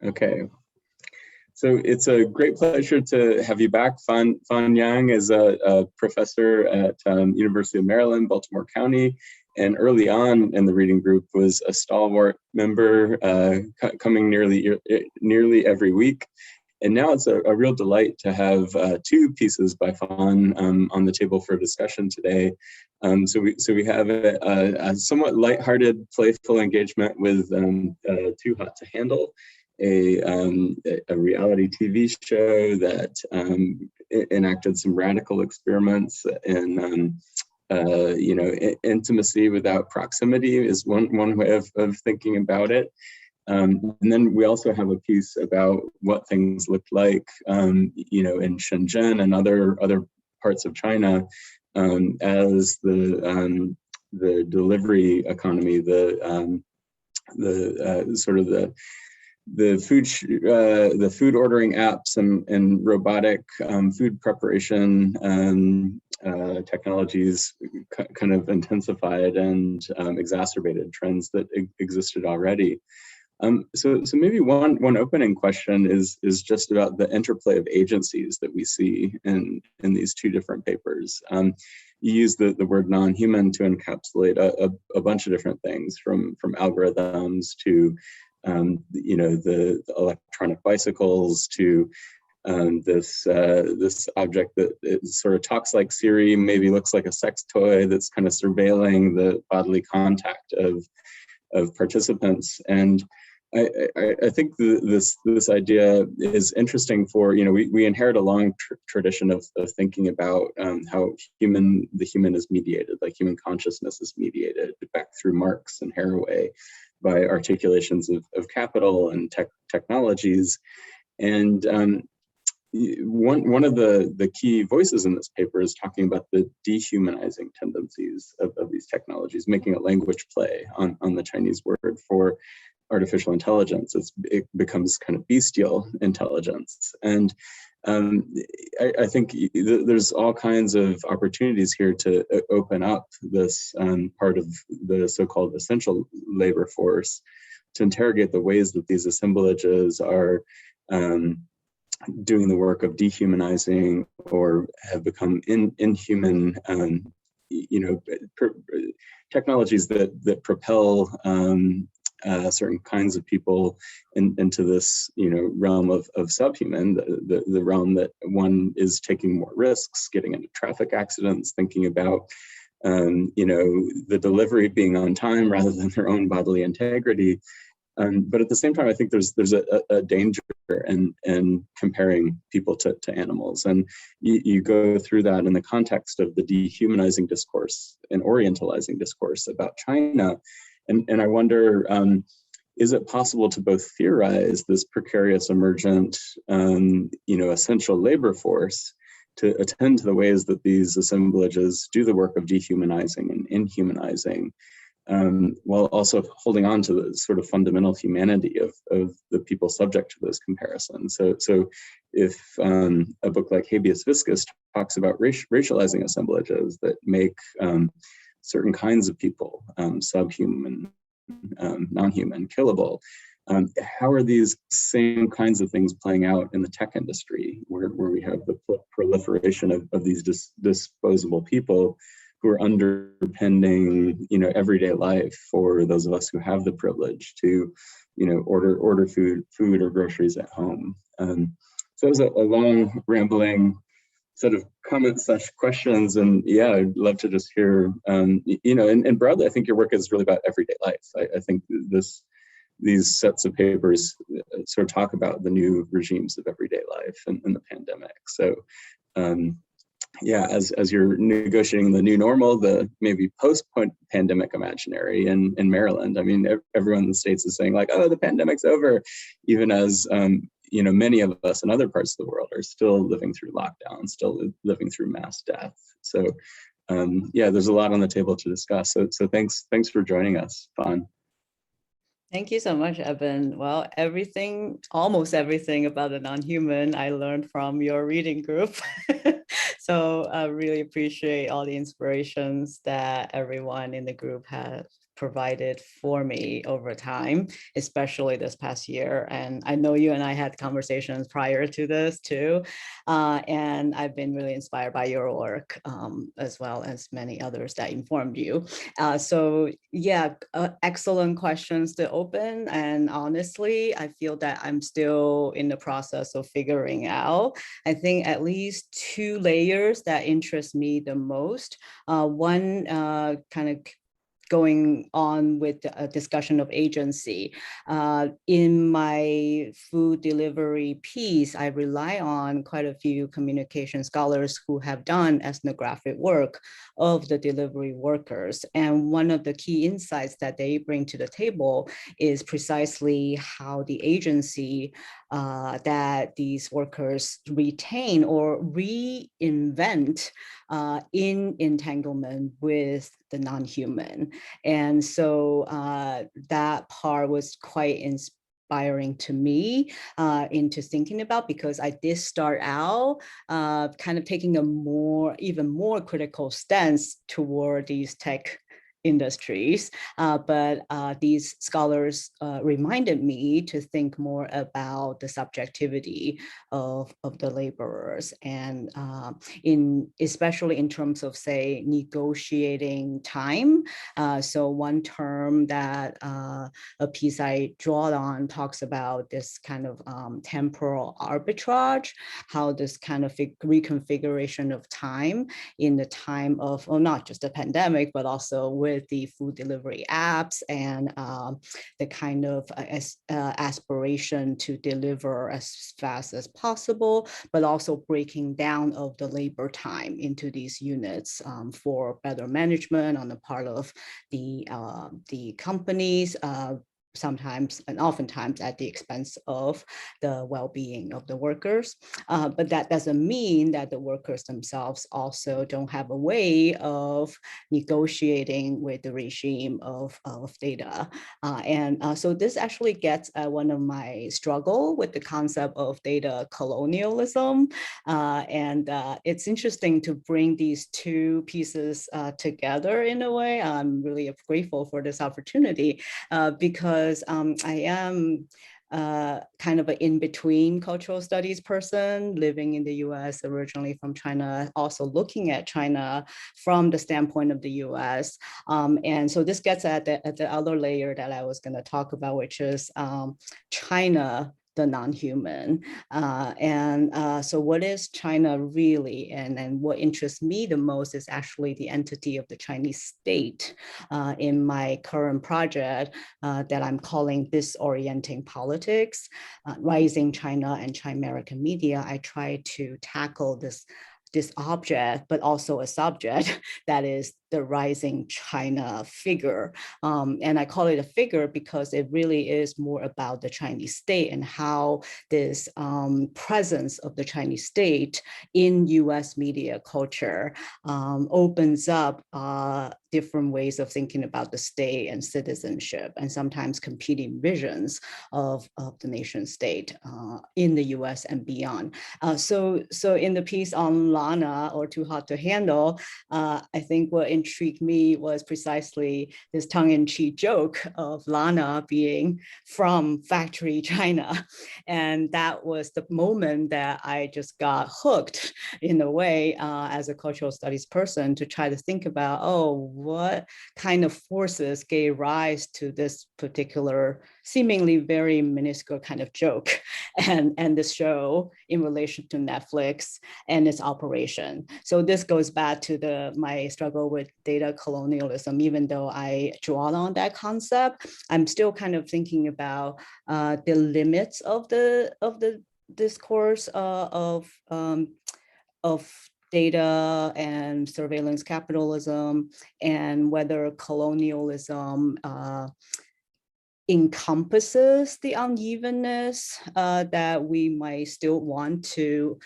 Okay, so it's a great pleasure to have you back. Fan Yang is a professor at University of Maryland, Baltimore County, and early on in the reading group was a stalwart member, coming nearly every week. And now it's a real delight to have two pieces by Fan on the table for discussion today. So we have a somewhat lighthearted, playful engagement with Too Hot to Handle, a reality TV show that enacted some radical experiments in intimacy without proximity is one way of thinking about it. And then we also have a piece about what things looked like, in Shenzhen and other parts of China as the delivery economy, the food ordering apps and robotic food preparation technologies kind of intensified and exacerbated trends that existed already. So maybe one opening question is just about the interplay of agencies that we see in these two different papers. You use the word non-human to encapsulate a bunch of different things, from algorithms to the electronic bicycles to this object that it sort of talks like Siri, maybe looks like a sex toy that's kind of surveilling the bodily contact of participants. And I think this idea is interesting for, we inherit a long tradition of thinking about how the human is mediated, like human consciousness is mediated back through Marx and Haraway by articulations of capital and technologies. And one of the key voices in this paper is talking about the dehumanizing tendencies of these technologies, making a language play on the Chinese word for artificial intelligence. It becomes kind of bestial intelligence. And I think there's all kinds of opportunities here to open up this part of the so-called essential labor force, to interrogate the ways that these assemblages are doing the work of dehumanizing or have become inhuman, technologies that propel certain kinds of people into this, realm of subhuman, the realm that one is taking more risks, getting into traffic accidents, thinking about, the delivery being on time rather than their own bodily integrity. But at the same time, I think there's a danger in comparing people to animals. And you go through that in the context of the dehumanizing discourse and orientalizing discourse about China. And I wonder, is it possible to both theorize this precarious, emergent, essential labor force to attend to the ways that these assemblages do the work of dehumanizing and inhumanizing, while also holding on to the sort of fundamental humanity of the people subject to those comparisons? So if a book like Habeas Viscus talks about racializing assemblages that make certain kinds of people subhuman, non-human, killable, how are these same kinds of things playing out in the tech industry, where we have the proliferation of these disposable people who are underpinning, everyday life for those of us who have the privilege to, order food or groceries at home. So it was a long, rambling set of comments/questions, and yeah, I'd love to just hear, and broadly, I think your work is really about everyday life. I think these sets of papers sort of talk about the new regimes of everyday life and the pandemic. So yeah, as you're negotiating the new normal, the maybe post-pandemic imaginary in Maryland, I mean, everyone in the States is saying like, oh, the pandemic's over, even as many of us in other parts of the world are still living through lockdown, still living through mass death. So yeah, there's a lot on the table to discuss. So thanks for joining us, Fan. Thank you so much, Evan. Well, almost everything about the non-human I learned from your reading group. So I really appreciate all the inspirations that everyone in the group has provided for me over time, especially this past year. And I know you and I had conversations prior to this too. And I've been really inspired by your work, as well as many others that informed you. So yeah, excellent questions to open. And honestly, I feel that I'm still in the process of figuring out, I think, at least two layers that interest me the most. One kind of going on with a discussion of agency. In my food delivery piece, I rely on quite a few communication scholars who have done ethnographic work of the delivery workers. And one of the key insights that they bring to the table is precisely how the agency that these workers retain or reinvent in entanglement with the non-human. And so that part was quite inspiring to me into thinking about, because I did start out kind of taking a even more critical stance toward these tech industries, but these scholars reminded me to think more about the subjectivity of the laborers, and especially in terms of, say, negotiating time. So one term that a piece I draw on talks about this kind of temporal arbitrage, how this kind of reconfiguration of time in the time of, well, not just the pandemic, but also with the food delivery apps and the kind of aspiration to deliver as fast as possible, but also breaking down of the labor time into these units for better management on the part of the companies, sometimes and oftentimes at the expense of the well-being of the workers. But that doesn't mean that the workers themselves also don't have a way of negotiating with the regime of data. So this actually gets at one of my struggle with the concept of data colonialism. It's interesting to bring these two pieces together in a way. I'm really grateful for this opportunity because I am kind of an in-between cultural studies person living in the US, originally from China, also looking at China from the standpoint of the US. And so this gets at the other layer that I was going to talk about, which is China, the non-human. So what is China really? And what interests me the most is actually the entity of the Chinese state. In my current project that I'm calling Disorienting Politics, Rising China and Chimerican Media, I try to tackle this object, but also a subject that is the rising China figure. And I call it a figure because it really is more about the Chinese state and how this presence of the Chinese state in US media culture opens up different ways of thinking about the state and citizenship, and sometimes competing visions of the nation state in the US and beyond. So in the piece on Lana, or Too Hot to Handle, I think what intrigued me was precisely this tongue-in-cheek joke of Lana being from factory China. And that was the moment that I just got hooked in a way as a cultural studies person to try to think about, oh, what kind of forces gave rise to this particular seemingly very minuscule kind of joke and the show in relation to Netflix and its operation. So this goes back to my struggle with data colonialism. Even though I draw on that concept, I'm still kind of thinking about the limits of the discourse of data and surveillance capitalism, and whether colonialism encompasses the unevenness that we might still want to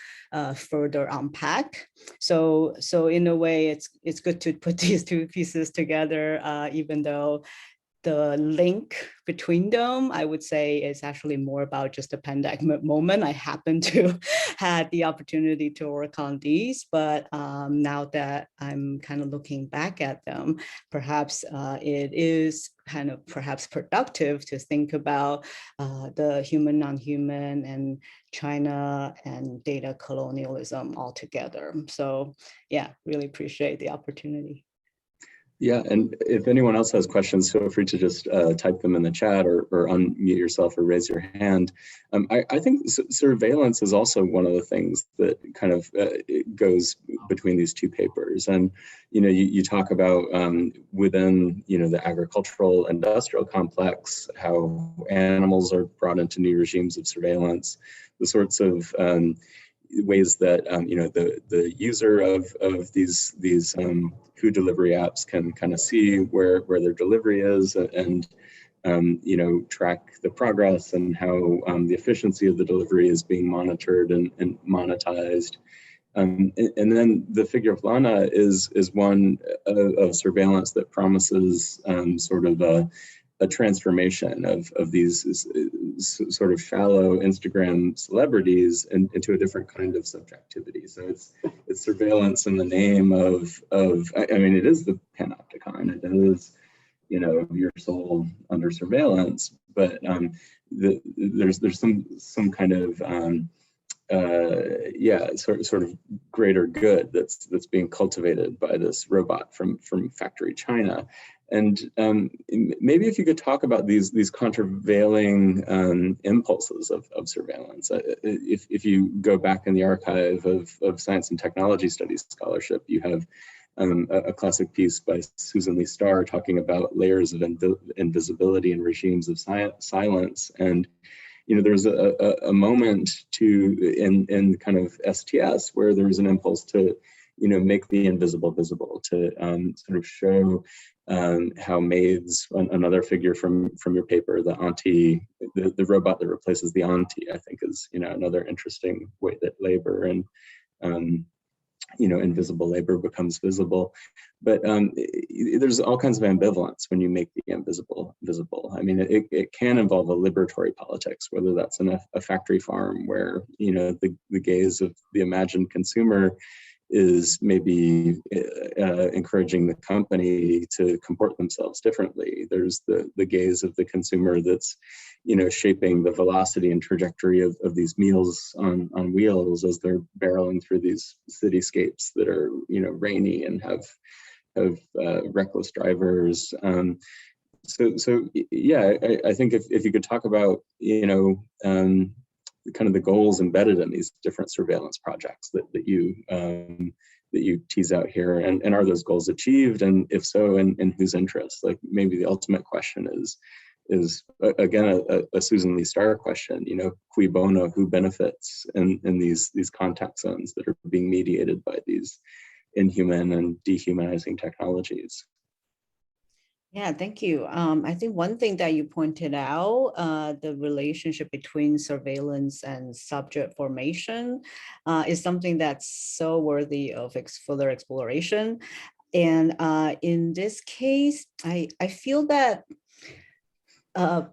further unpack. So in a way, it's good to put these two pieces together, even though the link between them, I would say, is actually more about just a pandemic moment. I happen to had the opportunity to work on these, but now that I'm kind of looking back at them, perhaps it is kind of perhaps productive to think about the human-nonhuman and China and data colonialism all together. So yeah, really appreciate the opportunity. Yeah, and if anyone else has questions, feel free to just type them in the chat or unmute yourself or raise your hand. I think surveillance is also one of the things that kind of goes between these two papers. And, you talk about within, the agricultural industrial complex, how animals are brought into new regimes of surveillance, the sorts of ways that the user of these food delivery apps can kind of see where their delivery is and track the progress and how the efficiency of the delivery is being monitored and monetized. And then the figure of Lana is one of surveillance that promises sort of a transformation of these sort of shallow Instagram celebrities into a different kind of subjectivity. So it's surveillance in the name of I mean, it is the panopticon. It is, your soul under surveillance, but there's some kind of sort of greater good that's being cultivated by this robot from factory China. And maybe if you could talk about these contravailing impulses of surveillance. If you go back in the archive of science and technology studies scholarship, you have a classic piece by Susan Lee Starr talking about layers of invisibility in regimes of silence. And there's a moment in kind of STS where there was an impulse to make the invisible visible, to sort of show how maids, another figure from your paper, the auntie, the robot that replaces the auntie, I think is another interesting way that labor and invisible labor becomes visible. But there's all kinds of ambivalence when you make the invisible visible. I mean, it can involve a liberatory politics, whether that's in a factory farm where the gaze of the imagined consumer is maybe encouraging the company to comport themselves differently. There's the gaze of the consumer that's shaping the velocity and trajectory of these meals on wheels as they're barreling through these cityscapes that are rainy and have reckless drivers. So yeah, I think if you could talk about kind of the goals embedded in these different surveillance projects that you tease out here, and are those goals achieved, and if so, in whose interest? Like maybe the ultimate question is again a Susan Lee Starr question. Cui bono, who benefits in these contact zones that are being mediated by these inhuman and dehumanizing technologies? Yeah, thank you. I think one thing that you pointed out, the relationship between surveillance and subject formation is something that's so worthy of further exploration. And in this case, I feel that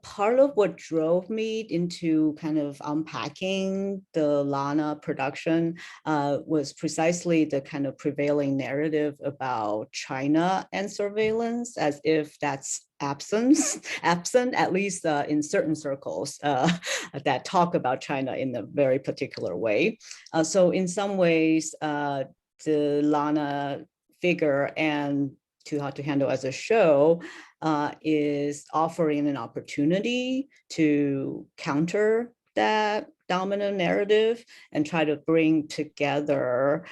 part of what drove me into kind of unpacking the Lana production was precisely the kind of prevailing narrative about China and surveillance, as if that's absent, at least in certain circles that talk about China in a very particular way. So in some ways, the Lana figure and Too Hot to Handle as a show is offering an opportunity to counter that dominant narrative and try to bring together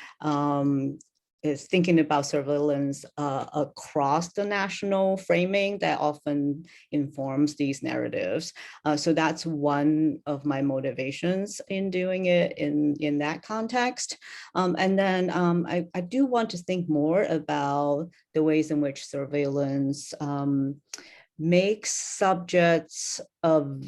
is thinking about surveillance across the national framing that often informs these narratives. So that's one of my motivations in doing it in that context. And then I do want to think more about the ways in which surveillance makes subjects of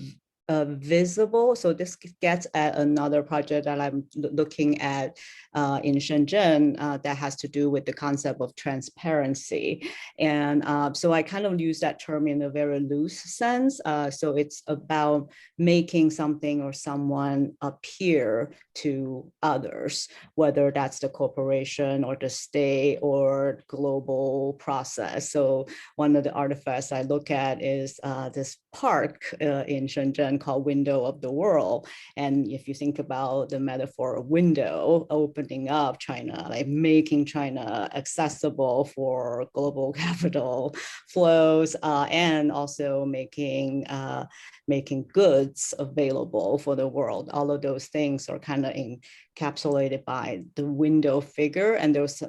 visible. So this gets at another project that I'm looking at in Shenzhen that has to do with the concept of transparency. And so I kind of use that term in a very loose sense. So it's about making something or someone appear to others, whether that's the corporation or the state or global process. So one of the artifacts I look at is this park in Shenzhen called Window of the World. And if you think about the metaphor of window, opening up China, like making China accessible for global capital flows, and also making goods available for the world. All of those things are kind of encapsulated by the window figure, and there's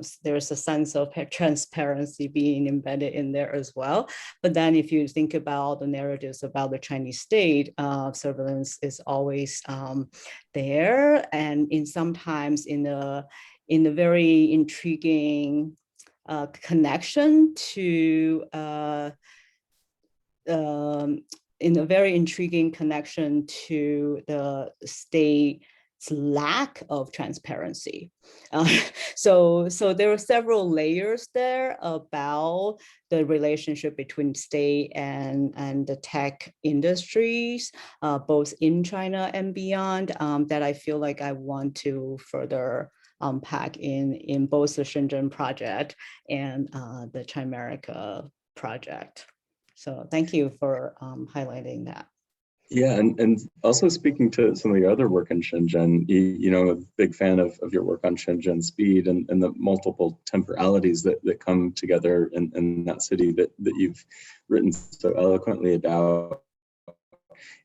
a sense of transparency being embedded in there as well. But then if you think about the narratives about the Chinese state, surveillance is always there, and sometimes in a very intriguing connection to in a very intriguing connection to the state's lack of transparency. So there are several layers there about the relationship between state and the tech industries, both in China and beyond, that I feel like I want to further unpack in both the Shenzhen project and the Chimerica project. So thank you for highlighting that. Yeah, and also speaking to some of your other work in Shenzhen, you know, I'm a big fan of your work on Shenzhen speed and the multiple temporalities that come together in that city that you've written so eloquently about.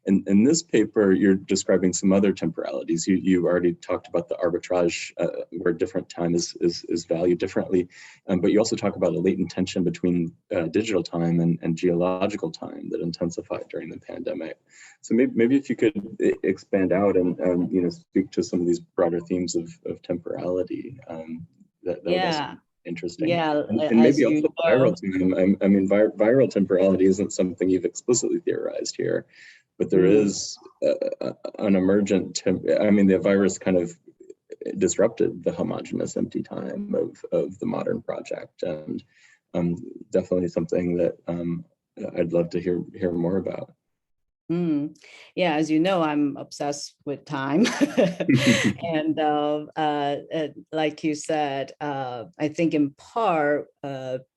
In this paper, you're describing some other temporalities. You already talked about the arbitrage, where different time is valued differently, but you also talk about a latent tension between digital time and geological time that intensified during the pandemic. So maybe if you could expand out and you know, speak to some of these broader themes of temporality, that would also be interesting. Yeah, and maybe also viral time. I mean, viral temporality isn't something you've explicitly theorized here, but there is an emergent, I mean, the virus kind of disrupted the homogeneous empty time of the modern project, and definitely something that I'd love to hear more about. Yeah, as you know, I'm obsessed with time. And like you said, I think in part,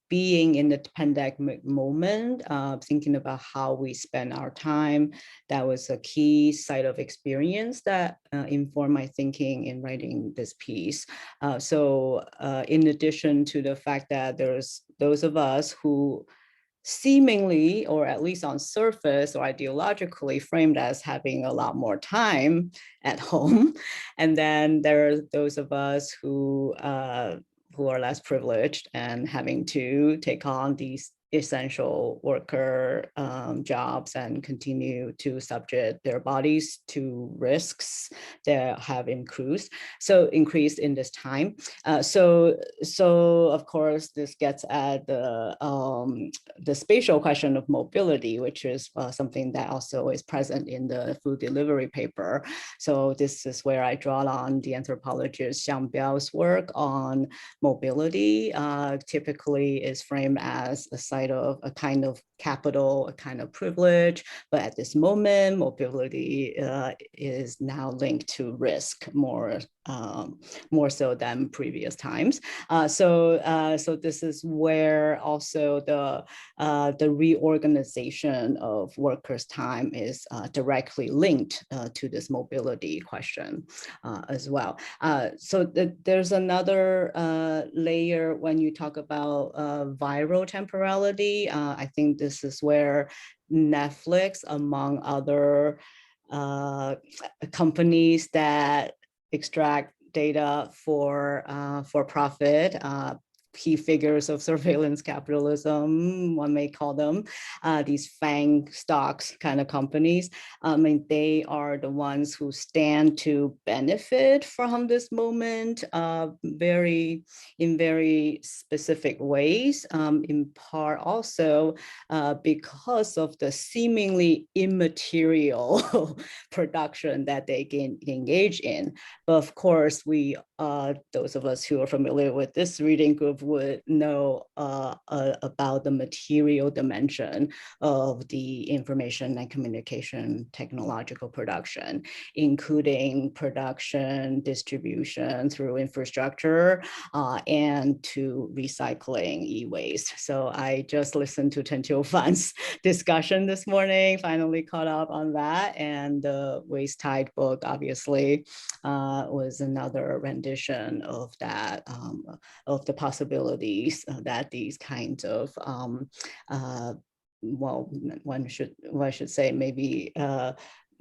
being in the pandemic moment, thinking about how we spend our time, that was a key site of experience that informed my thinking in writing this piece. So in addition to the fact that there's those of us who seemingly, or at least on surface or ideologically framed as having a lot more time at home. And then there are those of us who are less privileged and having to take on these essential worker jobs and continue to subject their bodies to risks that have increased in this time. So of course this gets at the spatial question of mobility, which is something that also is present in the food delivery paper. So this is where I draw on the anthropologist Xiang Biao's work on mobility. Typically is framed as a site of a kind of capital, a kind of privilege, but at this moment, mobility is now linked to risk more so than previous times. So this is where also the reorganization of workers' time is directly linked to this mobility question as well. So there's another layer when you talk about viral temporality. I think this is where Netflix, among other companies that extract data for profit, key figures of surveillance capitalism, one may call them, these FANG stocks kind of companies. I mean, they are the ones who stand to benefit from this moment in very specific ways, in part also because of the seemingly immaterial production that they can engage in. But of course, those of us who are familiar with this reading group would know about the material dimension of the information and communication technological production, including production, distribution through infrastructure, and to recycling e-waste. So I just listened to Chen Qiufan's discussion this morning, finally caught up on that. And the Waste Tide book, obviously, was another rendition of that, of the possibilities that these kinds of, well, one should say maybe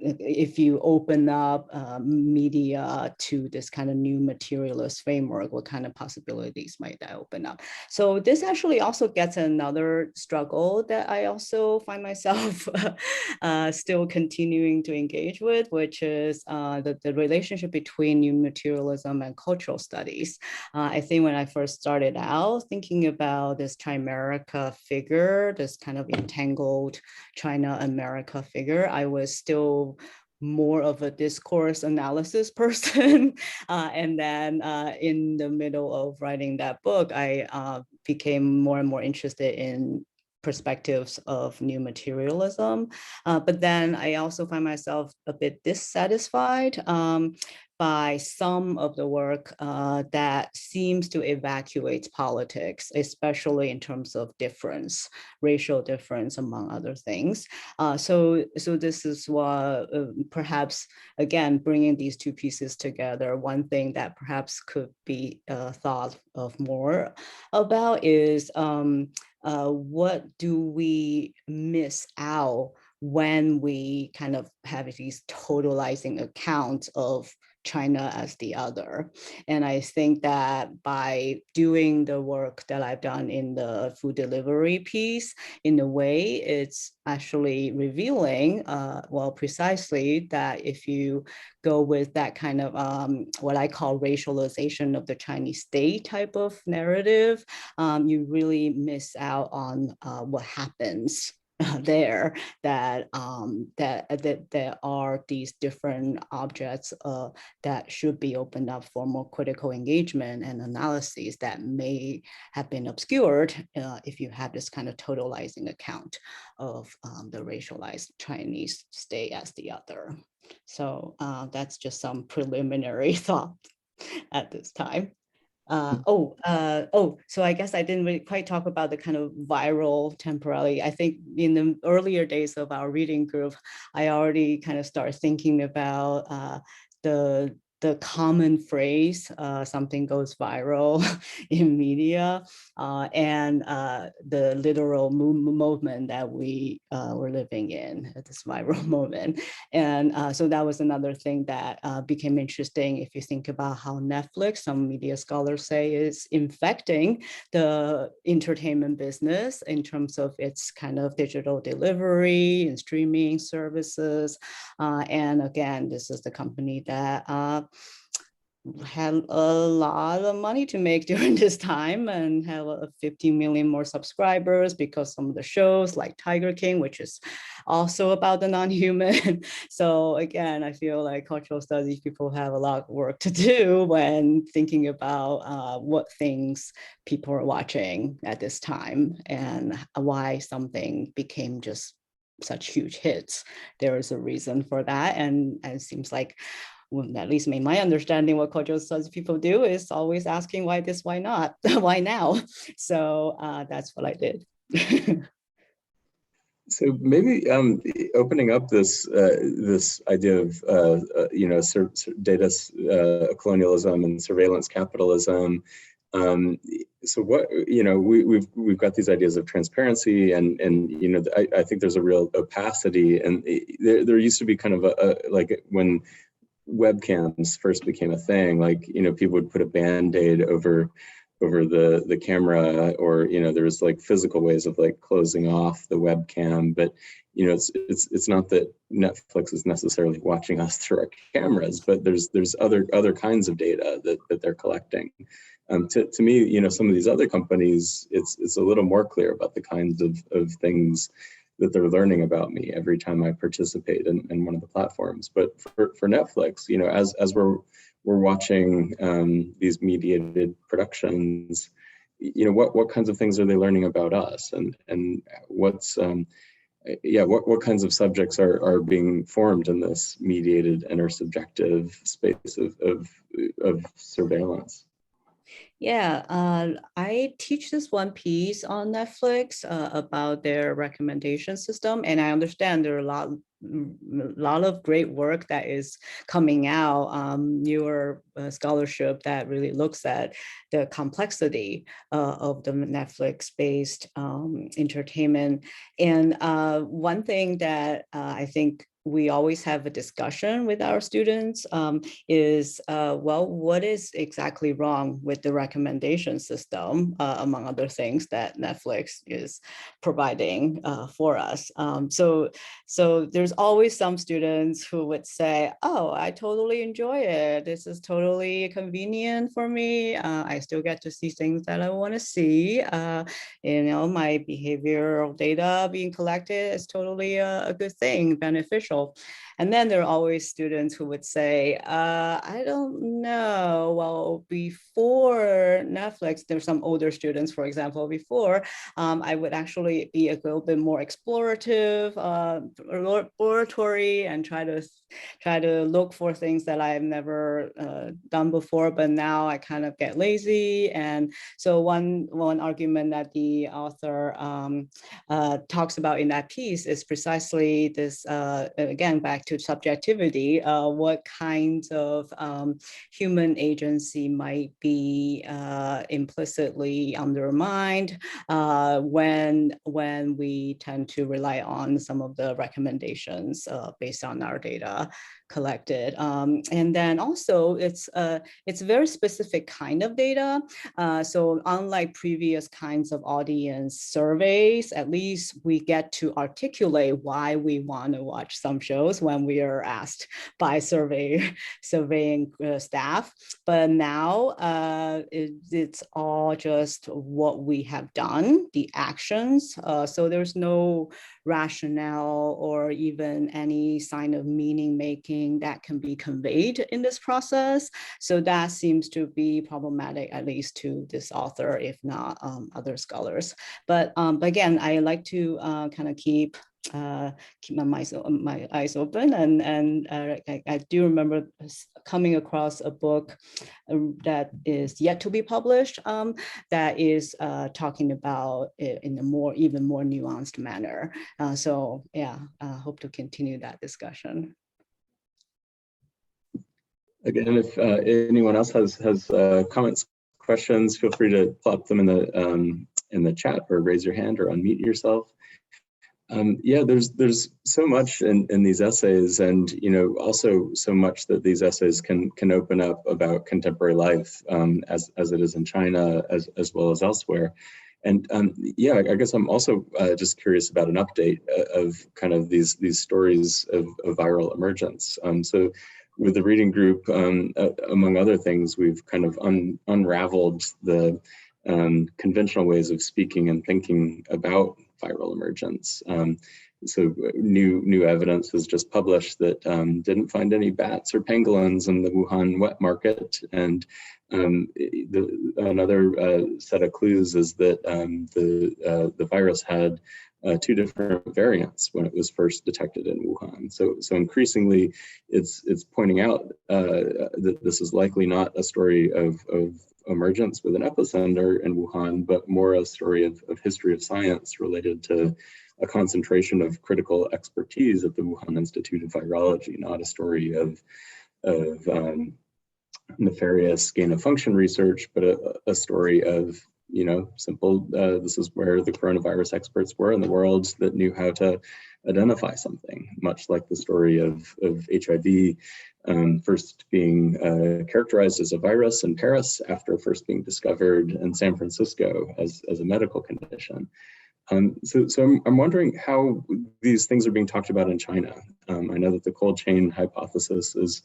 if you open up media to this kind of new materialist framework, what kind of possibilities might that open up? So this actually also gets another struggle that I also find myself still continuing to engage with, which is the relationship between new materialism and cultural studies. I think when I first started out thinking about this Chimerica figure, this kind of entangled China-America figure, I was still more of a discourse analysis person. And then in the middle of writing that book, I became more and more interested in perspectives of new materialism. But then I also find myself a bit dissatisfied by some of the work that seems to evacuate politics, especially in terms of difference, racial difference, among other things. So this is what perhaps, again, bringing these two pieces together, one thing that perhaps could be thought of more about is what do we miss out when we kind of have these totalizing accounts of China as the other. And I think that by doing the work that I've done in the food delivery piece, in a way, it's actually revealing, well, precisely that if you go with that kind of what I call racialization of the Chinese state type of narrative, you really miss out on what happens there, that there are these different objects that should be opened up for more critical engagement and analyses that may have been obscured if you have this kind of totalizing account of the racialized Chinese state as the other. So that's just some preliminary thought at this time. So I guess I didn't really quite talk about the kind of viral temporality. I think in the earlier days of our reading group, I already kind of started thinking about the common phrase, something goes viral in media, and the literal movement that we were living in, this viral moment. And so that was another thing that became interesting if you think about how Netflix, some media scholars say, is infecting the entertainment business in terms of its kind of digital delivery and streaming services. And again, this is the company that had a lot of money to make during this time and have 50 million more subscribers because some of the shows like Tiger King, which is also about the non-human. So again, I feel like cultural studies people have a lot of work to do when thinking about what things people are watching at this time and why something became just such huge hits. There is a reason for that. And it seems like, well, at least in my understanding, what cultural studies people do is always asking why this, why not, why now? So that's what I did. So maybe opening up this this idea of data colonialism and surveillance capitalism. So what we've got these ideas of transparency and I think there's a real opacity, and there used to be kind of a like when webcams first became a thing, like people would put a band-aid over over the camera, or there was like physical ways of like closing off the webcam, but it's not that Netflix is necessarily watching us through our cameras, but there's other kinds of data that they're collecting. To me, some of these other companies, it's a little more clear about the kinds of things that they're learning about me every time I participate in one of the platforms. But for Netflix, as we're watching these mediated productions, what kinds of things are they learning about us, and what's what kinds of subjects are being formed in this mediated intersubjective space of surveillance? Yeah, I teach this one piece on Netflix about their recommendation system, and I understand there are a lot of great work that is coming out, newer scholarship that really looks at the complexity of the Netflix-based entertainment. And one thing that I think we always have a discussion with our students is, well, what is exactly wrong with the recommendation system, among other things that Netflix is providing for us. So there's always some students who would say, oh, I totally enjoy it. This is totally convenient for me. I still get to see things that I want to see. My behavioral data being collected is totally a good thing, beneficial. And then there are always students who would say, I don't know, well, before Netflix, there's some older students, for example, before, I would actually be a little bit more explorative, exploratory, and try to look for things that I've never done before, but now I kind of get lazy. And so one argument that the author talks about in that piece is precisely this, again, back to subjectivity, what kinds of human agency might be implicitly undermined when we tend to rely on some of the recommendations based on our data collected. And then also it's a very specific kind of data. So unlike previous kinds of audience surveys, at least we get to articulate why we want to watch some shows when we are asked by surveying staff. But now it's all just what we have done, the actions. So there's no rationale or even any sign of meaning making that can be conveyed in this process. So that seems to be problematic, at least to this author, if not other scholars. But again, I like to kind of keep my eyes open, and I do remember coming across a book that is yet to be published that is talking about it in a even more nuanced manner. So yeah, hope to continue that discussion. Again, if anyone else has comments, questions, feel free to plop them in the chat, or raise your hand, or unmute yourself. Yeah, there's so much in these essays, and also so much that these essays can open up about contemporary life as it is in China as well as elsewhere. And yeah, I guess I'm also just curious about an update of kind of these stories of viral emergence. So with the reading group, among other things, we've kind of unraveled the conventional ways of speaking and thinking about viral emergence. So new evidence was just published that didn't find any bats or pangolins in the Wuhan wet market. And another set of clues is that the virus had two different variants when it was first detected in Wuhan. So increasingly, it's pointing out that this is likely not a story of emergence with an epicenter in Wuhan, but more a story of history of science related to a concentration of critical expertise at the Wuhan Institute of Virology, not a story of nefarious gain of function research, but a story of simple. This is where the coronavirus experts were in the world that knew how to identify something, much like the story of HIV first being characterized as a virus in Paris after first being discovered in San Francisco as a medical condition. So I'm wondering how these things are being talked about in China. I know that the cold chain hypothesis is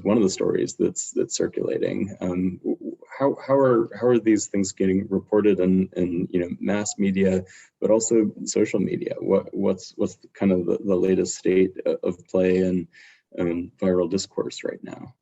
one of the stories that's circulating. How are these things getting reported in mass media, but also social media? What's kind of the latest state of play and viral discourse right now?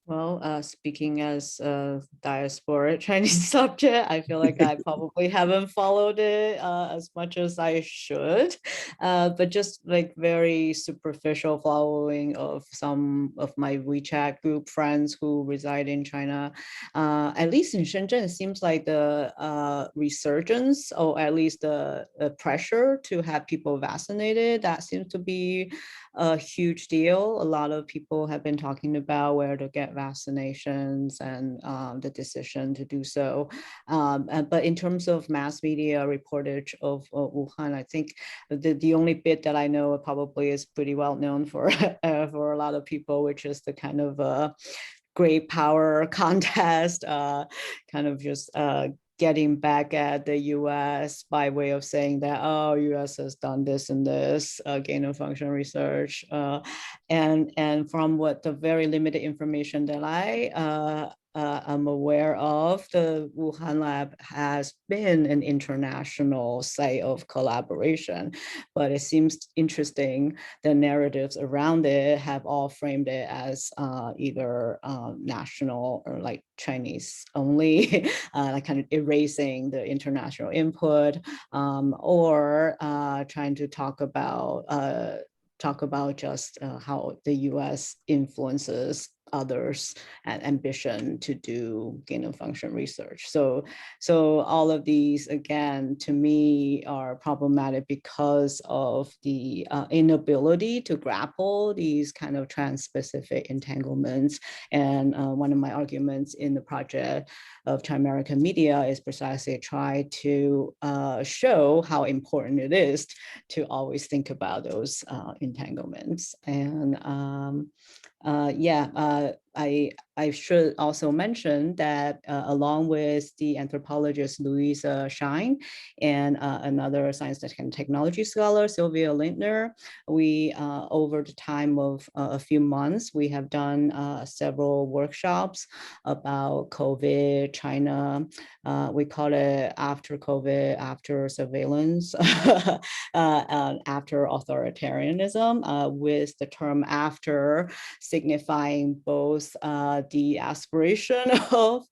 Well, speaking as a diaspora Chinese subject, I feel like I probably haven't followed it as much as I should, but just like very superficial following of some of my WeChat group friends who reside in China. At least in Shenzhen, it seems like the resurgence, or at least the pressure to have people vaccinated, that seems to be a huge deal. A lot of people have been talking about where to get vaccinations and the decision to do so. But in terms of mass media reportage of Wuhan, I think the only bit that I know probably is pretty well known for for a lot of people, which is the kind of great power contest, kind of just getting back at the US by way of saying that, oh, US has done this and this, gain of function research. And from what the very limited information that I'm aware of, the Wuhan lab has been an international site of collaboration, but it seems interesting the narratives around it have all framed it as either national or like Chinese only, like kind of erasing the international input, or trying to talk about just how the US influences others and ambition to do gain of function research. So all of these, again, to me are problematic because of the inability to grapple these kind of trans-specific entanglements. And one of my arguments in the project of Chimerican Media is precisely try to show how important it is to always think about those entanglements. And I should also mention that along with the anthropologist Louisa Shine and another science and technology scholar, Sylvia Lindner, we, over the time of a few months, we have done several workshops about COVID, China. We call it after COVID, after surveillance, after authoritarianism, with the term after signifying both the aspiration of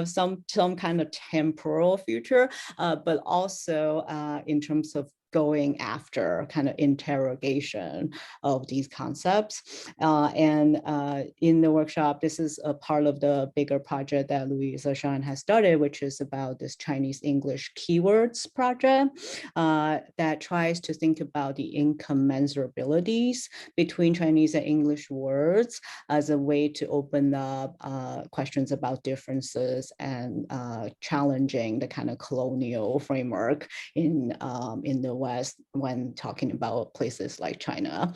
some kind of temporal future, but also in terms of going after kind of interrogation of these concepts. And in the workshop, this is a part of the bigger project that Louisa Shan has started, which is about this Chinese English keywords project that tries to think about the incommensurabilities between Chinese and English words as a way to open up questions about differences and challenging the kind of colonial framework in the West when talking about places like China.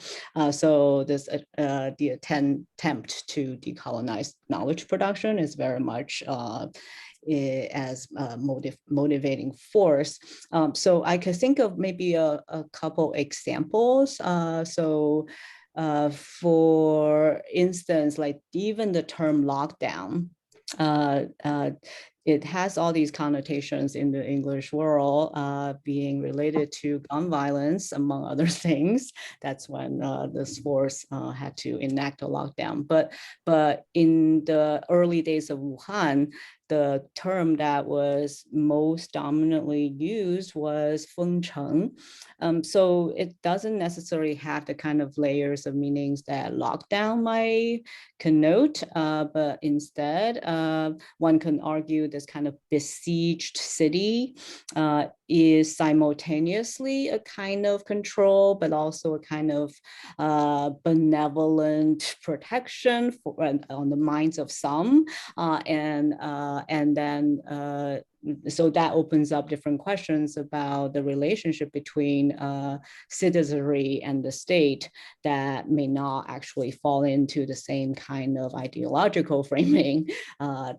So this the attempt to decolonize knowledge production is very much as a motivating force. So I could think of maybe a couple examples. For instance, like even the term lockdown, it has all these connotations in the English world, being related to gun violence, among other things. That's when this force had to enact a lockdown. But in the early days of Wuhan, the term that was most dominantly used was fengcheng. So it doesn't necessarily have the kind of layers of meanings that lockdown might connote, but instead, one can argue this kind of besieged city is simultaneously a kind of control, but also a kind of benevolent protection on the minds of some, and And then so that opens up different questions about the relationship between citizenry and the state that may not actually fall into the same kind of ideological framing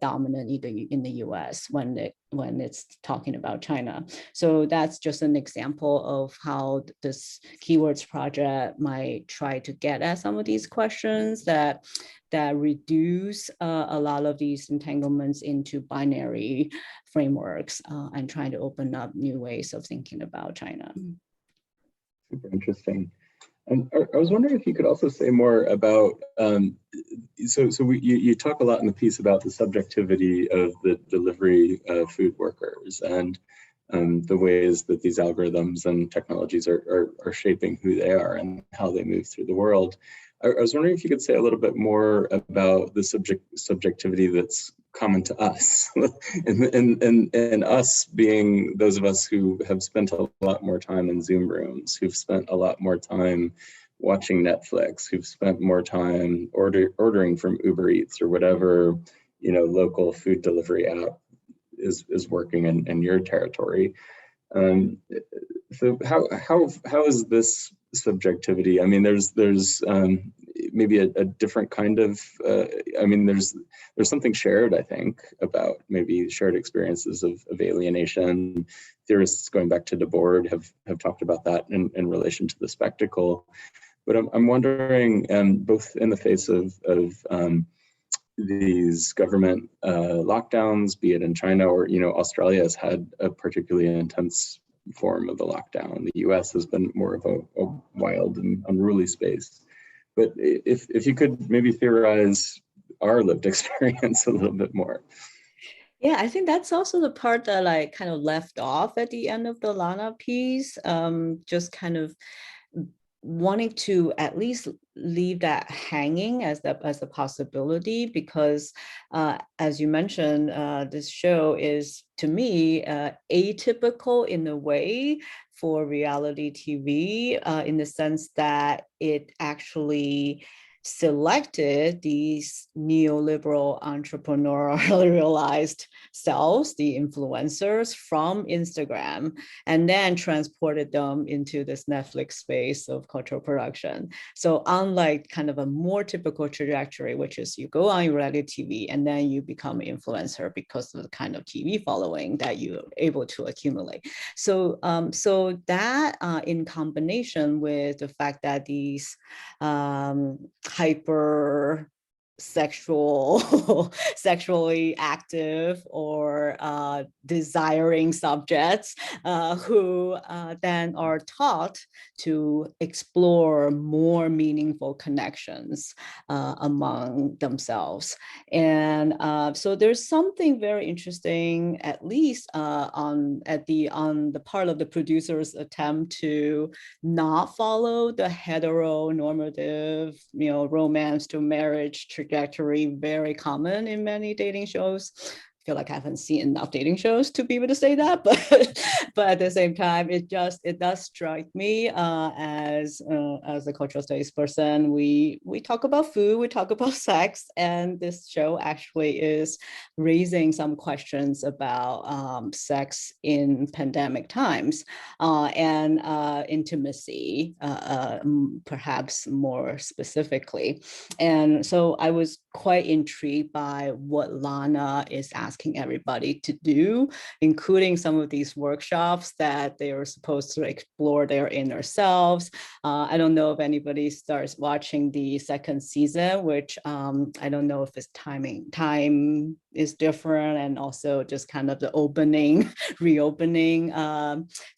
dominant in the US when it's talking about China. So that's just an example of how this keywords project might try to get at some of these questions that reduce a lot of these entanglements into binary frameworks and trying to open up new ways of thinking about China. Super interesting. And I was wondering if you could also say more about, you talk a lot in the piece about the subjectivity of the delivery of food workers and the ways that these algorithms and technologies are shaping who they are and how they move through the world. I was wondering if you could say a little bit more about the subjectivity that's common to us, and us being those of us who have spent a lot more time in Zoom rooms, who've spent a lot more time watching Netflix, who've spent more time ordering from Uber Eats or whatever, local food delivery app is working in your territory. So how is this subjectivity? I mean, there's maybe a different kind of, there's something shared, I think, about maybe shared experiences of alienation. Theorists going back to Debord have talked about that in relation to the spectacle. But I'm wondering, both in the face of these government lockdowns, be it in China or, Australia has had a particularly intense form of the lockdown. The US has been more of a wild and unruly space. But if you could maybe theorize our lived experience a little bit more. Yeah, I think that's also the part that I kind of left off at the end of the Lana piece, just kind of wanting to at least leave that hanging as a possibility, because as you mentioned, this show is, to me, atypical in a way for reality TV, in the sense that it actually selected these neoliberal entrepreneurialized selves, the influencers from Instagram, and then transported them into this Netflix space of cultural production. So unlike kind of a more typical trajectory, which is you go on reality TV and then you become an influencer because of the kind of TV following that you're able to accumulate. So, so that in combination with the fact that these hyper sexually active or desiring subjects who then are taught to explore more meaningful connections among themselves. And so there's something very interesting, at least on the part of the producer's attempt to not follow the heteronormative, romance to marriage trajectory, very common in many dating shows. I feel like I haven't seen enough dating shows to be able to say that, but at the same time, it does strike me as a cultural studies person. We talk about food, we talk about sex, and this show actually is raising some questions about sex in pandemic times and intimacy, perhaps more specifically. And so I was quite intrigued by what Lana is asking everybody to do, including some of these workshops that they are supposed to explore their inner selves. I don't know if anybody starts watching the second season, which I don't know if it's time is different, and also just kind of the reopening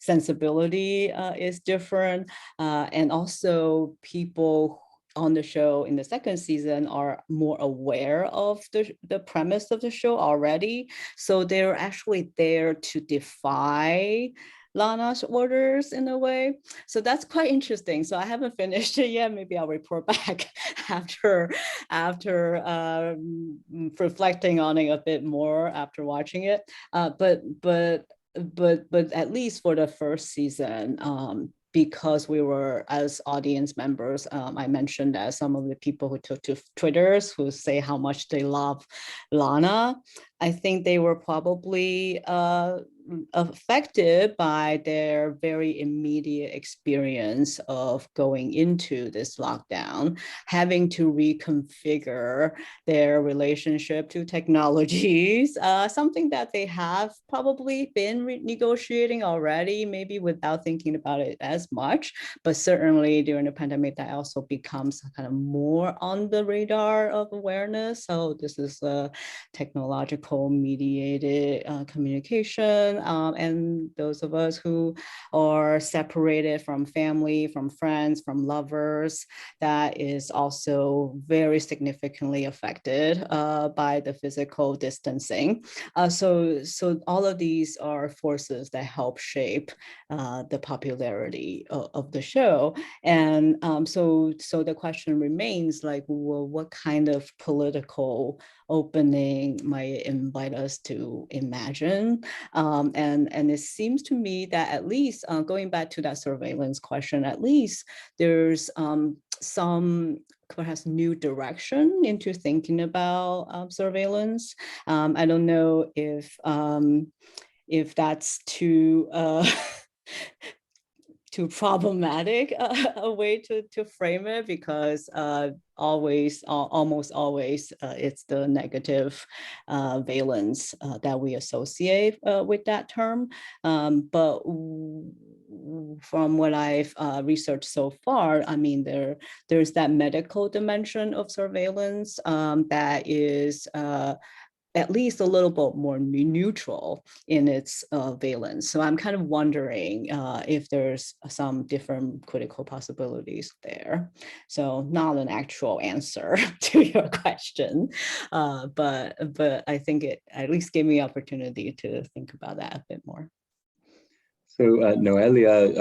sensibility is different. And also people on the show in the second season are more aware of the premise of the show already. So they're actually there to defy Lana's orders in a way. So that's quite interesting. So I haven't finished it yet. Maybe I'll report back after reflecting on it a bit more after watching it. But at least for the first season, because we were, as audience members, I mentioned that some of the people who took to Twitters who say how much they love Lana, I think they were probably affected by their very immediate experience of going into this lockdown, having to reconfigure their relationship to technologies, something that they have probably been negotiating already, maybe without thinking about it as much, but certainly during the pandemic, that also becomes kind of more on the radar of awareness. So this is a technological mediated communication. And those of us who are separated from family, from friends, from lovers, that is also very significantly affected by the physical distancing. So all of these are forces that help shape the popularity of the show. And so the question remains, like, well, what kind of political opening might invite us to imagine? And it seems to me that at least going back to that surveillance question, at least there's some perhaps new direction into thinking about surveillance. I don't know if that's too too problematic a way to frame it, because almost always it's the negative valence that we associate with that term. But from what I've researched so far, I mean, there's that medical dimension of surveillance that is at least a little bit more neutral in its valence. So I'm kind of wondering if there's some different critical possibilities there. So not an actual answer to your question, but I think it at least gave me opportunity to think about that a bit more. So Noelia,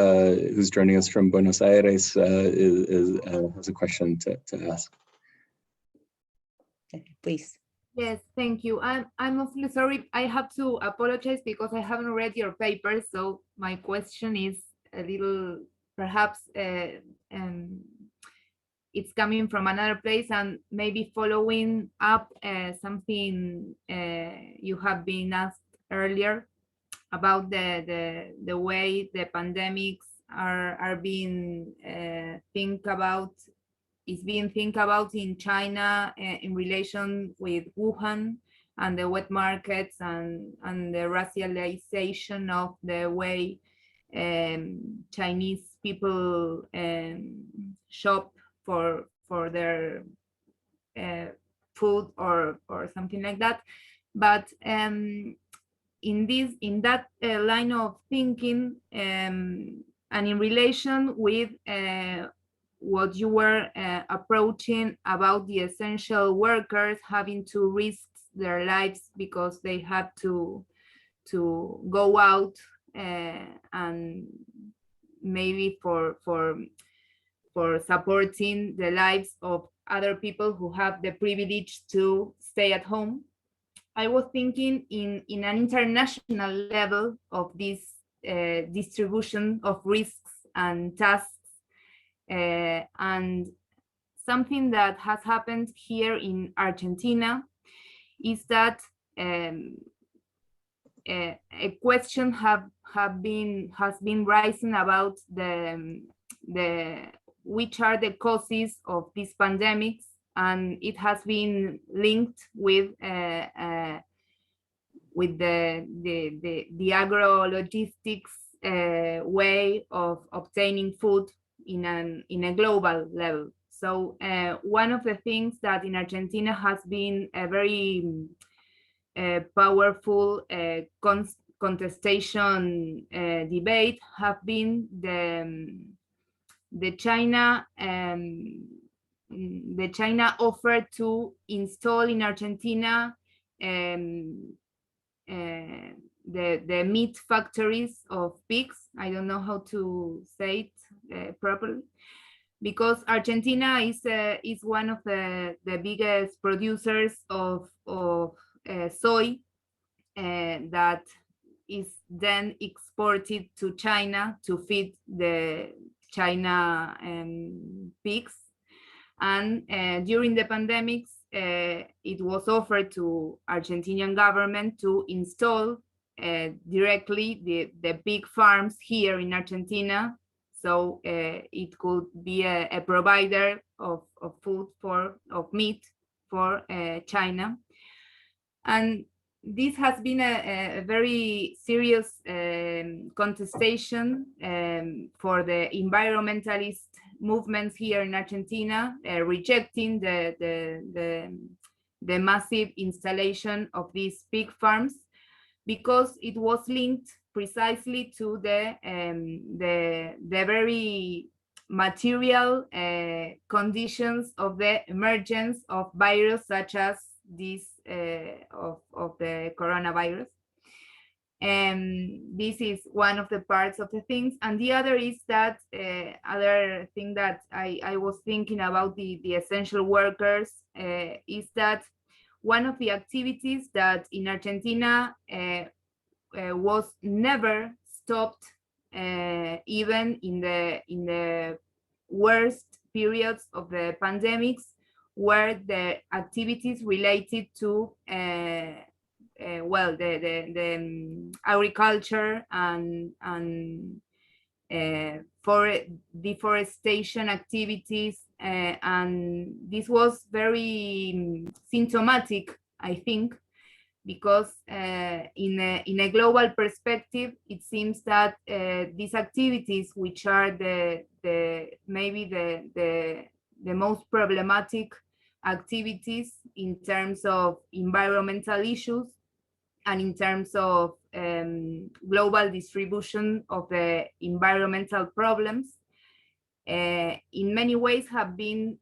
who's joining us from Buenos Aires, has a question to ask. Okay, please. Yes, thank you. I'm awfully sorry. I have to apologize because I haven't read your paper, so my question is a little, perhaps it's coming from another place and maybe following up something you have been asked earlier about the way the pandemics are being think about in China in relation with Wuhan and the wet markets and the racialization of the way Chinese people shop for their food or something like that. But in that line of thinking and in relation with what you were approaching about the essential workers having to risk their lives because they had to go out and maybe for supporting the lives of other people who have the privilege to stay at home. I was thinking in an international level of this distribution of risks and tasks. And something that has happened here in Argentina is that a question has been rising about which are the causes of these pandemics, and it has been linked with the agro-logistics way of obtaining food in a global level. So one of the things that in Argentina has been a very powerful contestation debate have been the China offer to install in Argentina the meat factories of pigs. I don't know how to say it properly, because Argentina is one of the biggest producers of soy that is then exported to China to feed the China pigs. And during the pandemics, it was offered to Argentinian government to install directly the pig farms here in Argentina, so it could be a provider of food of meat for China. And this has been a very serious contestation for the environmentalist movements here in Argentina, rejecting the massive installation of these pig farms, because it was linked precisely to the very material conditions of the emergence of virus such as this of the coronavirus. This is one of the parts of the things, and the other is that other thing that I was thinking about the essential workers is that one of the activities that in Argentina was never stopped, even in the worst periods of the pandemics, were the activities related to well, the agriculture and for deforestation activities, and this was very symptomatic, I think, because in a global perspective, it seems that these activities, which are maybe the most problematic activities in terms of environmental issues and in terms of global distribution of the environmental problems, in many ways have been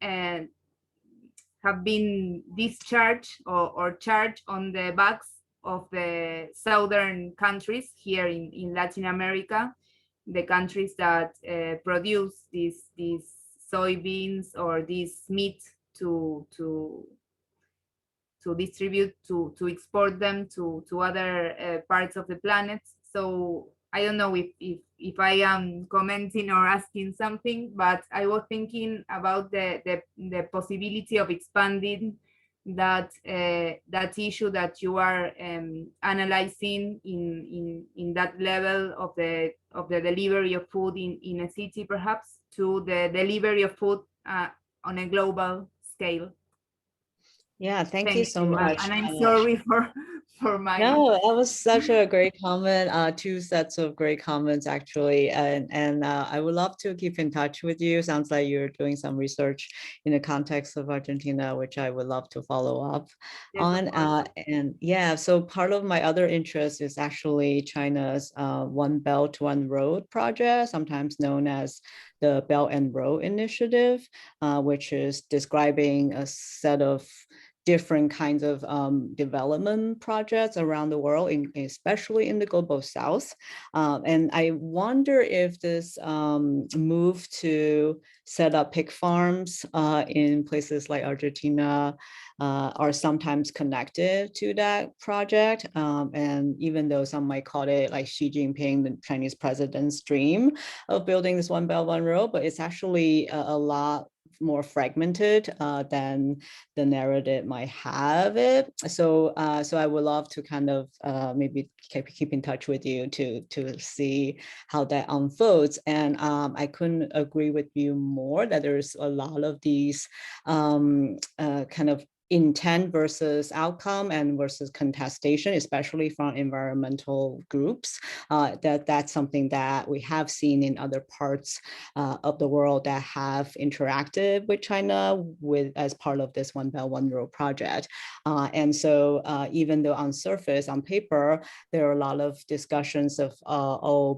discharged or charged on the backs of the southern countries here in Latin America, the countries that produce these soybeans or this meat to distribute, to export them to other parts of the planet. So I don't know if I am commenting or asking something, but I was thinking about the possibility of expanding that issue that you are analyzing in that level of the delivery of food in a city, perhaps, to the delivery of food on a global scale. Yeah, thank you so much. And I'm sorry for my... No, that was such a great comment. Two sets of great comments, actually. And I would love to keep in touch with you. Sounds like you're doing some research in the context of Argentina, which I would love to follow up on. And yeah, so part of my other interest is actually China's One Belt, One Road project, sometimes known as the Belt and Road Initiative, which is describing a set of different kinds of development projects around the world, especially in the global south. And I wonder if this move to set up pig farms in places like Argentina are sometimes connected to that project. And even though some might call it like Xi Jinping, the Chinese president's dream of building this One Belt, One Road, but it's actually a lot more fragmented than the narrative might have it. So so I would love to kind of maybe keep in touch with you to see how that unfolds. And I couldn't agree with you more that there's a lot of these kind of intent versus outcome and versus contestation, especially from environmental groups. That's something that we have seen in other parts of the world that have interacted with China as part of this One Belt, One Road project. And so even though on surface, on paper, there are a lot of discussions of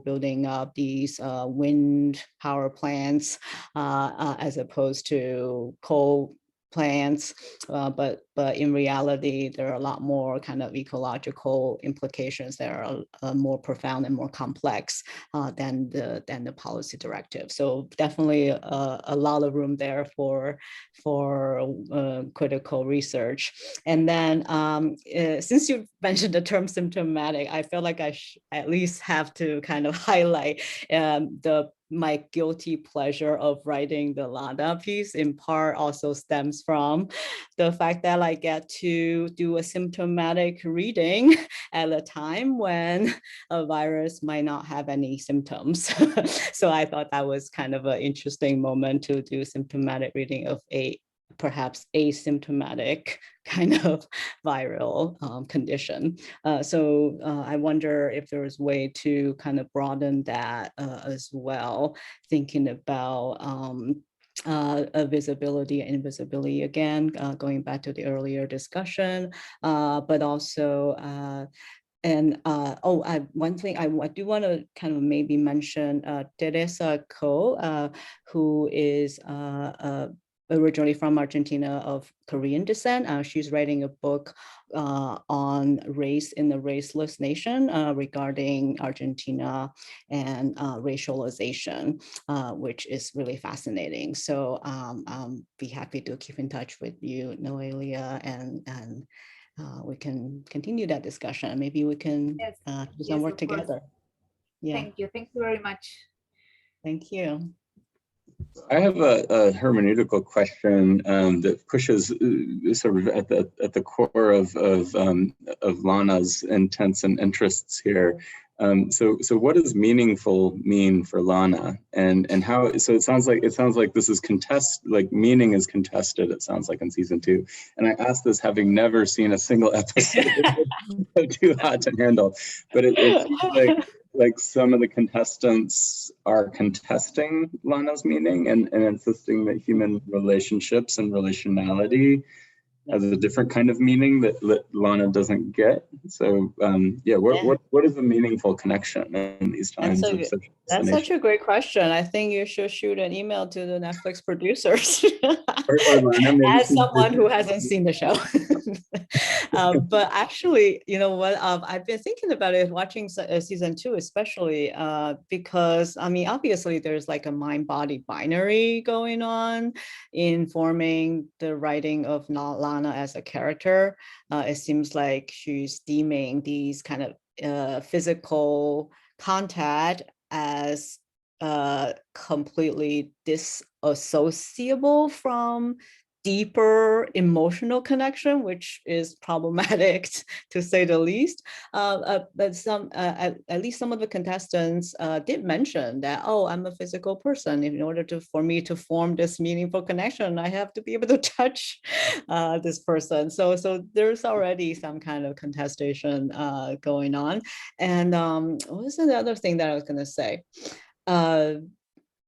building up these wind power plants as opposed to coal plants, but but in reality, there are a lot more kind of ecological implications that are more profound and more complex than the policy directive. So definitely a lot of room there for critical research. And then since you mentioned the term symptomatic, I feel like I at least have to kind of highlight my guilty pleasure of writing the Lana piece. In part also stems from the fact that I get to do a symptomatic reading at a time when a virus might not have any symptoms. So I thought that was kind of an interesting moment to do symptomatic reading of a perhaps asymptomatic kind of viral condition. So I wonder if there is a way to kind of broaden that as well, thinking about visibility and invisibility again, going back to the earlier discussion, but also one thing I do want to kind of maybe mention Teresa Ko, who is originally from Argentina of Korean descent. She's writing a book on race in the raceless nation regarding Argentina and racialization, which is really fascinating. So I'll be happy to keep in touch with you, Noelia, and we can continue that discussion. Maybe we can do some work together. Yeah. Thank you very much. Thank you. I have a hermeneutical question that pushes sort of at the core of Lana's intents and interests here. So what does meaningful mean for Lana, and how? So it sounds like this is meaning is contested. It sounds like in season 2, and I asked this having never seen a single episode of Too Hot to Handle, but it seems like some of the contestants are contesting Lana's meaning and insisting that human relationships and relationality has a different kind of meaning that Lana doesn't get. So what is a meaningful connection in these times of such That's such a great question. I think you should shoot an email to the Netflix producers as someone who hasn't seen the show. But actually, you know what, I've been thinking about it watching season 2, especially because, I mean, obviously there's like a mind-body binary going on in forming the writing of Lana as a character. It seems like she's deeming these kind of physical contact as completely disassociable from deeper emotional connection, which is problematic to say the least. But at least some of the contestants did mention that, oh, I'm a physical person. In order for me to form this meaningful connection, I have to be able to touch this person. So there's already some kind of contestation going on. And what was the other thing that I was going to say?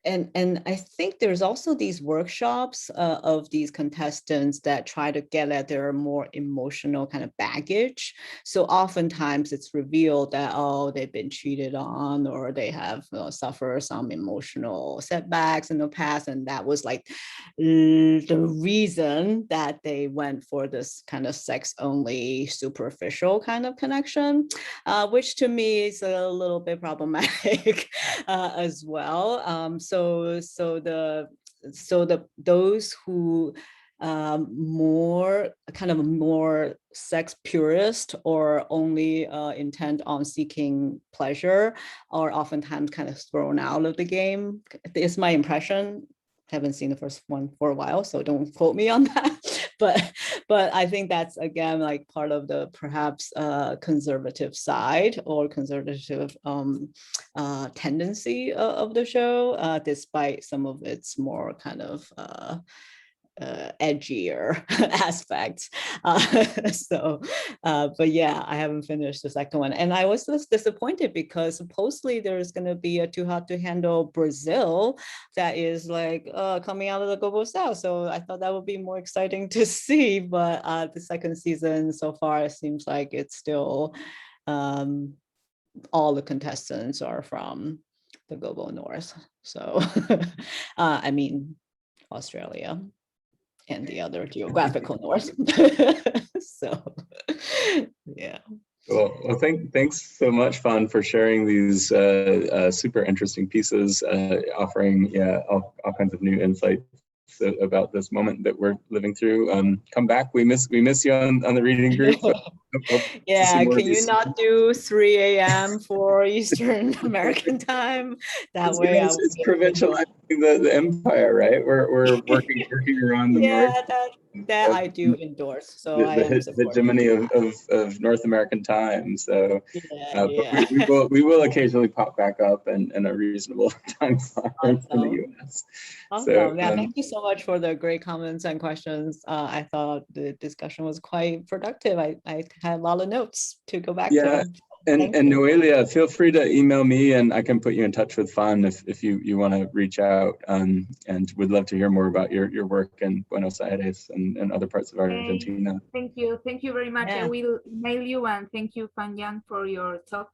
And I think there's also these workshops of these contestants that try to get at their more emotional kind of baggage. So oftentimes it's revealed that, oh, they've been cheated on, or they have suffered some emotional setbacks in the past. And that was like the reason that they went for this kind of sex only superficial kind of connection, which to me is a little bit problematic as well. Those who more sex purist or only intent on seeking pleasure are oftentimes kind of thrown out of the game. It's my impression. Haven't seen the first one for a while, so don't quote me on that. But I think that's, again, like part of the perhaps conservative side or conservative tendency of the show, despite some of its more kind of edgier aspects. But yeah, I haven't finished the second one. And I was just disappointed because supposedly there's going to be a Too Hot to Handle Brazil that is like coming out of the global south. So I thought that would be more exciting to see. But the second season so far, it seems like it's still all the contestants are from the global north. So I mean, Australia and the other geographical north. So, yeah. Well, thanks so much, Fan, for sharing these super interesting pieces, offering all kinds of new insights about this moment that we're living through. Come back. We miss you on the reading group. Yeah, can you not do 3 a.m. for Eastern American time? That way, it's provincializing the empire, right? We're working around the yeah, north. that I do endorse. So The hegemony of North American time. So, yeah. but we will occasionally pop back up in a reasonable time slot in the U.S. Awesome. So, yeah, thank you so much for the great comments and questions. I thought the discussion was quite productive. I had a lot of notes to go back to. And Noelia, feel free to email me and I can put you in touch with Fan if you want to reach out. And we'd love to hear more about your work in Buenos Aires and other parts of Argentina. Thank you very much. Yeah. I will email you, and thank you, Fan for your talk.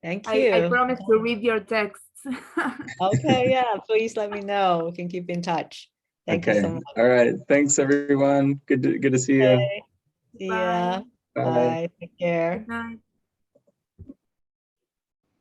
Thank you. I promise to read your texts. Okay, yeah, please let me know. We can keep in touch. Thank you so much. All right. Thanks, everyone. Good to see you. See ya. Bye. Bye. Take care. Good night.